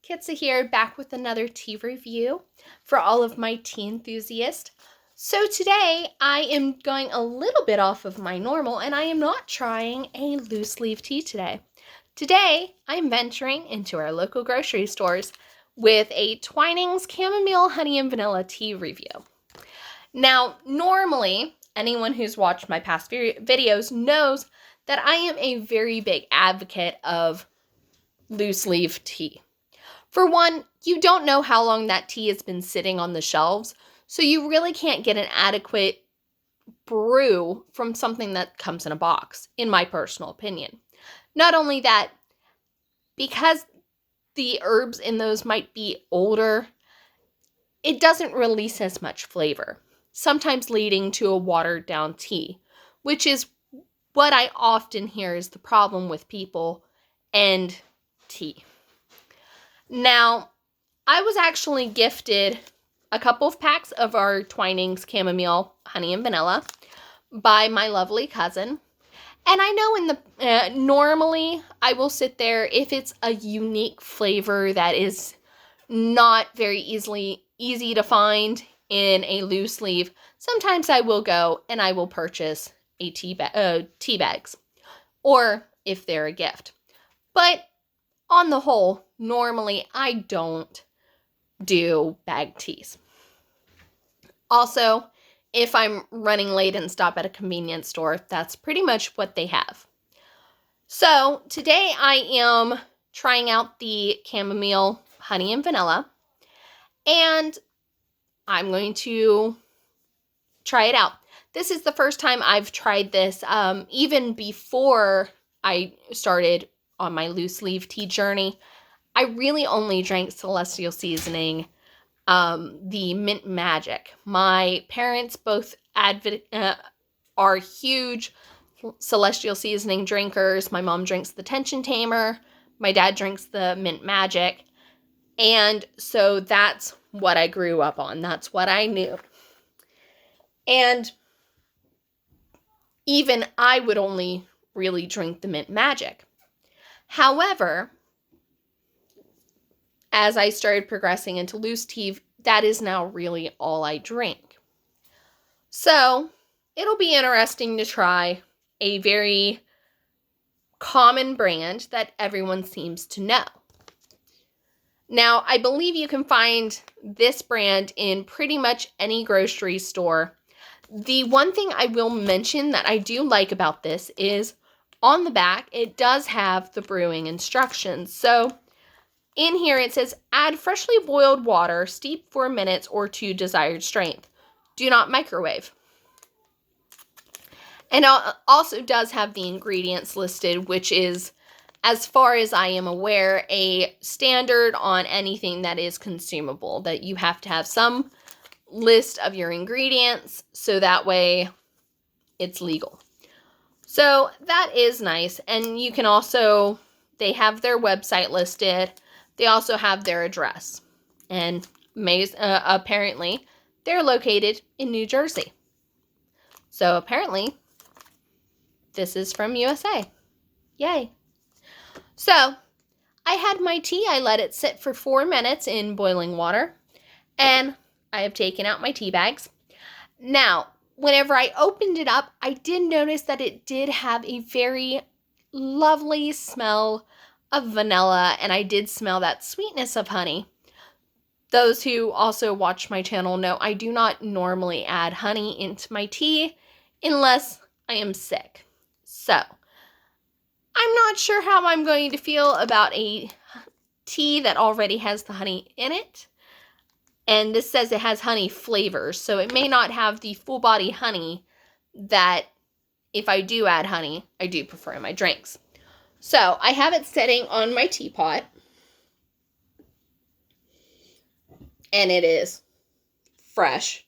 Kitsa here, back with another tea review for all of my tea enthusiasts. So today I am going a little bit off of my normal and I am not trying a loose leaf tea today. Today I'm venturing into our local grocery stores with a Twinings Chamomile Honey and Vanilla tea review. Now, normally, anyone who's watched my past videos knows that I am a very big advocate of loose leaf tea. For one, you don't know how long that tea has been sitting on the shelves, so you really can't get an adequate brew from something that comes in a box, in my personal opinion. Not only that, because the herbs in those might be older, it doesn't release as much flavor, sometimes leading to a watered down tea, which is what I often hear is the problem with people and tea. Now, I was actually gifted a couple of packs of our Twinings Chamomile Honey and Vanilla by my lovely cousin. And I know in the normally I will sit there if it's a unique flavor that is not very easy to find in a loose leaf. Sometimes I will go and I will purchase a tea bags, or if they're a gift. But on the whole, normally I don't do bag teas. Also, if I'm running late and stop at a convenience store, that's pretty much what they have. So today I am trying out the Chamomile Honey and Vanilla, and I'm going to try it out. This is the first time I've tried this, even before I started on my loose leaf tea journey. I really only drank Celestial Seasoning, the Mint Magic. My parents both are huge Celestial Seasoning drinkers. My mom drinks the Tension Tamer. My dad drinks the Mint Magic. And so that's what I grew up on. That's what I knew. And even I would only really drink the Mint Magic. However, as I started progressing into loose tea, that is now really all I drink. So it'll be interesting to try a very common brand that everyone seems to know. Now, I believe you can find this brand in pretty much any grocery store. The one thing I will mention that I do like about this is on the back, it does have the brewing instructions. So in here it says, add freshly boiled water, steep 4 minutes or to desired strength. Do not microwave. And it also does have the ingredients listed, which is, as far as I am aware, a standard on anything that is consumable, that you have to have some list of your ingredients so that way it's legal. So that is nice. And you can also, they have their website listed. They also have their address. And apparently they're located in New Jersey. So apparently this is from USA. Yay. So I had my tea. I let it sit for 4 minutes in boiling water. And I have taken out my tea bags. Now, whenever I opened it up, I did notice that it did have a very lovely smell of vanilla, and I did smell that sweetness of honey. Those who also watch my channel know I do not normally add honey into my tea unless I am sick. So, I'm not sure how I'm going to feel about a tea that already has the honey in it. And this says it has honey flavors, so it may not have the full body honey that if I do add honey, I do prefer in my drinks. So I have it sitting on my teapot, and it is fresh.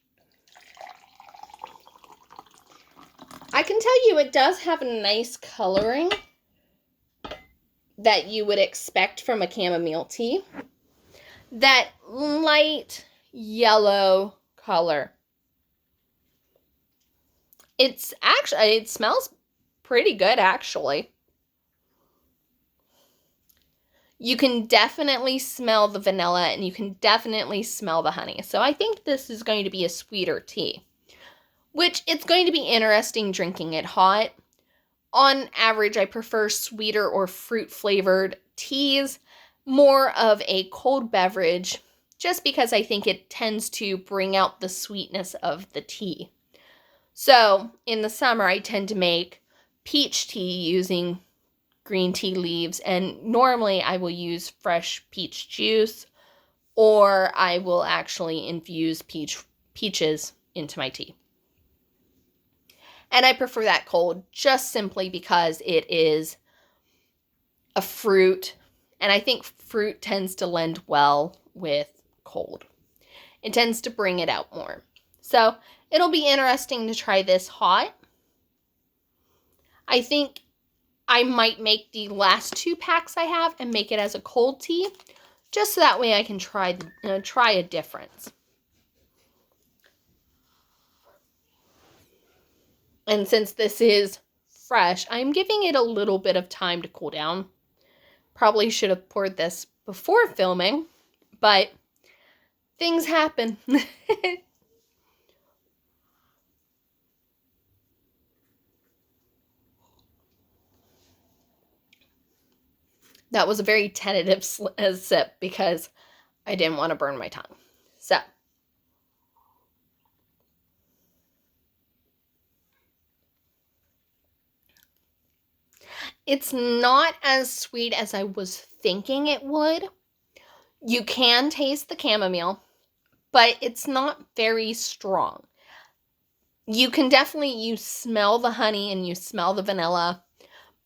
I can tell you it does have a nice coloring that you would expect from a chamomile tea. That light yellow color. It smells pretty good, actually. You can definitely smell the vanilla and you can definitely smell the honey. So I think this is going to be a sweeter tea, which it's going to be interesting drinking it hot. On average, I prefer sweeter or fruit-flavored teas, more of a cold beverage, just because I think it tends to bring out the sweetness of the tea. So, in the summer, I tend to make peach tea using green tea leaves, and normally I will use fresh peach juice, or I will actually infuse peaches into my tea. And I prefer that cold just simply because it is a fruit, and I think fruit tends to lend well with cold. It tends to bring it out more. So it'll be interesting to try this hot. I think I might make the last 2 packs I have and make it as a cold tea, just so that way I can try a difference. And since this is fresh, I'm giving it a little bit of time to cool down. Probably should have poured this before filming, but things happen. That was a very tentative sip because I didn't want to burn my tongue. So, it's not as sweet as I was thinking it would. You can taste the chamomile, but it's not very strong. You smell the honey and you smell the vanilla,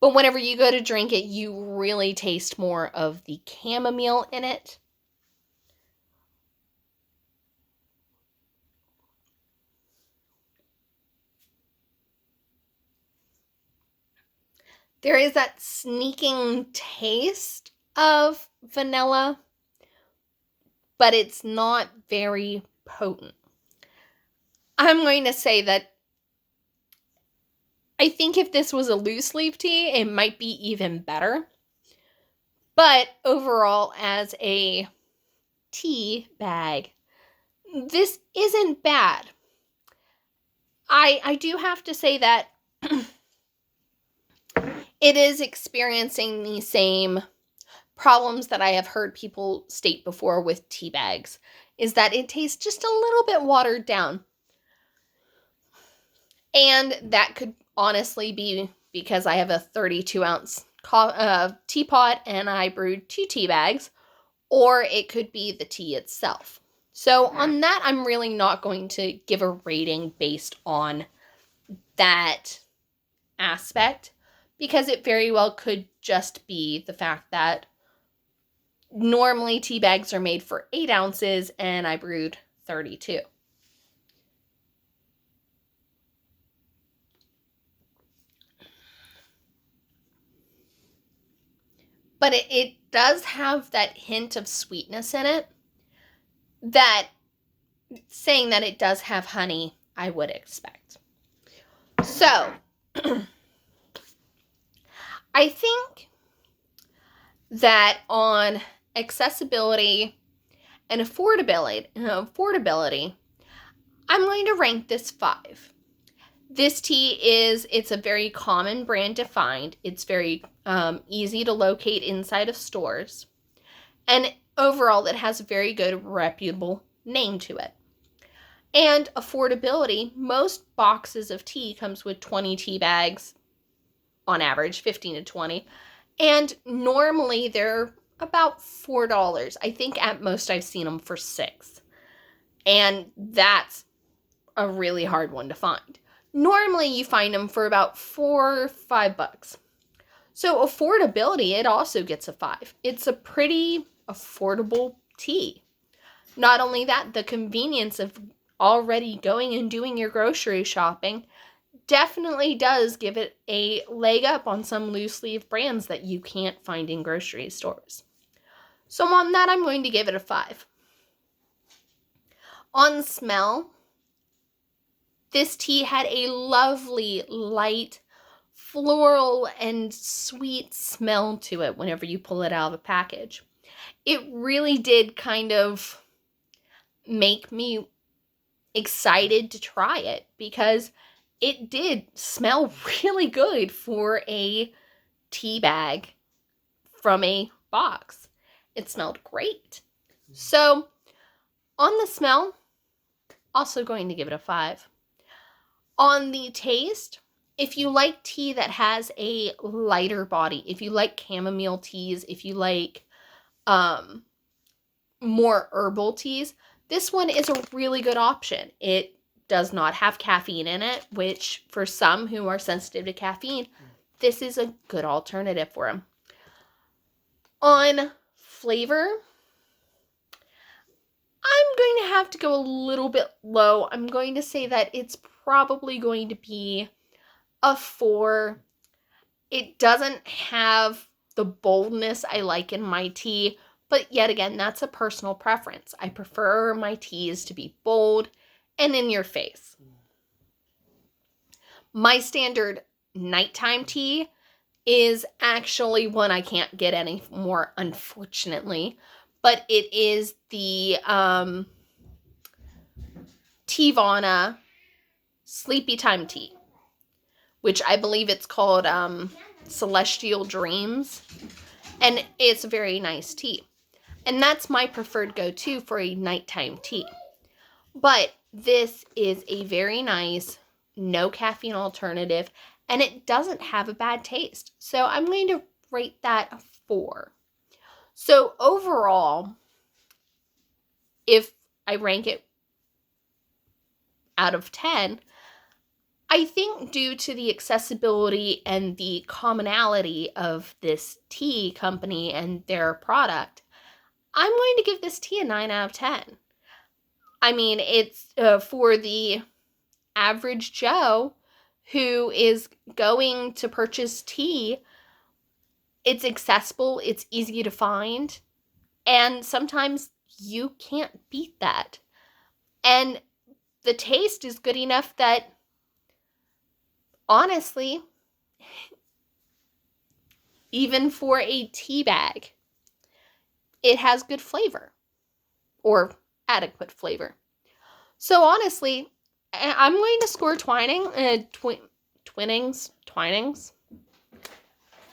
but whenever you go to drink it, you really taste more of the chamomile in it. There is that sneaking taste of vanilla, but it's not very potent. I'm going to say that I think if this was a loose leaf tea, it might be even better. But overall, as a tea bag, this isn't bad. I do have to say that it is experiencing the same problems that I have heard people state before with tea bags, is that it tastes just a little bit watered down. And that could honestly be because I have a 32-ounce teapot and I brewed 2 tea bags, or it could be the tea itself. So on that, I'm really not going to give a rating based on that aspect, because it very well could just be the fact that normally tea bags are made for 8 ounces and I brewed 32. But it does have that hint of sweetness in it that, saying that it does have honey, I would expect. So, I think that on accessibility and affordability, I'm going to rank this 5. This tea it's a very common brand to find. It's very easy to locate inside of stores. And overall, it has a very good, reputable name to it. And affordability, most boxes of tea comes with 20 tea bags, on average, 15 to 20. And normally they're about $4. I think at most I've seen them for $6. And that's a really hard one to find. Normally you find them for about $4 or $5. So affordability, it also gets a 5. It's a pretty affordable tea. Not only that, the convenience of already going and doing your grocery shopping definitely does give it a leg up on some loose leaf brands that you can't find in grocery stores. So on that, I'm going to give it a 5. On smell, this tea had a lovely, light, floral and sweet smell to it whenever you pull it out of the package. It really did kind of make me excited to try it because it did smell really good for a tea bag from a box. It smelled great. So on the smell, also going to give it a 5. On the taste, if you like tea that has a lighter body, if you like chamomile teas, if you like more herbal teas, this one is a really good option. It does not have caffeine in it, which for some who are sensitive to caffeine, this is a good alternative for them. On flavor, I'm going to have to go a little bit low. I'm going to say that it's probably going to be a 4. It doesn't have the boldness I like in my tea, but yet again, that's a personal preference. I prefer my teas to be bold and in your face. My standard nighttime tea is actually one I can't get any more, unfortunately, but it is the Teavana Sleepy Time Tea, which I believe it's called Celestial Dreams, and it's a very nice tea. And that's my preferred go-to for a nighttime tea. But this is a very nice, no caffeine alternative, and it doesn't have a bad taste. So I'm going to rate that a 4. So overall, if I rank it out of 10, I think due to the accessibility and the commonality of this tea company and their product, I'm going to give this tea a 9 out of 10. I mean, it's for the average Joe who is going to purchase tea. It's accessible, it's easy to find, and sometimes you can't beat that. And the taste is good enough that, honestly, even for a tea bag, it has good flavor, or adequate flavor. So honestly, I'm going to score Twinings,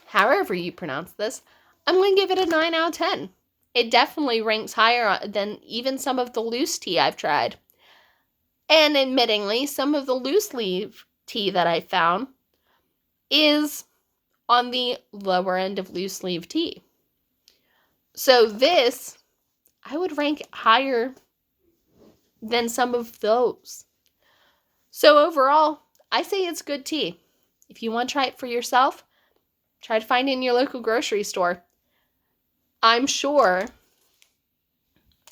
however you pronounce this, I'm going to give it a 9 out of 10. It definitely ranks higher than even some of the loose tea I've tried. And admittingly, some of the loose leaf tea that I found is on the lower end of loose leaf tea. So this, I would rank higher than some of those. So overall, I say it's good tea. If you want to try it for yourself, try to find it in your local grocery store. I'm sure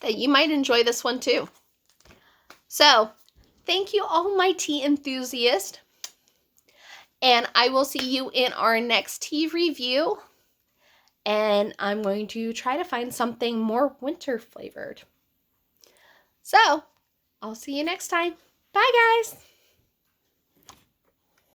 that you might enjoy this one too. So, thank you all my tea enthusiasts. And I will see you in our next tea review. And I'm going to try to find something more winter flavored. So, I'll see you next time. Bye, guys.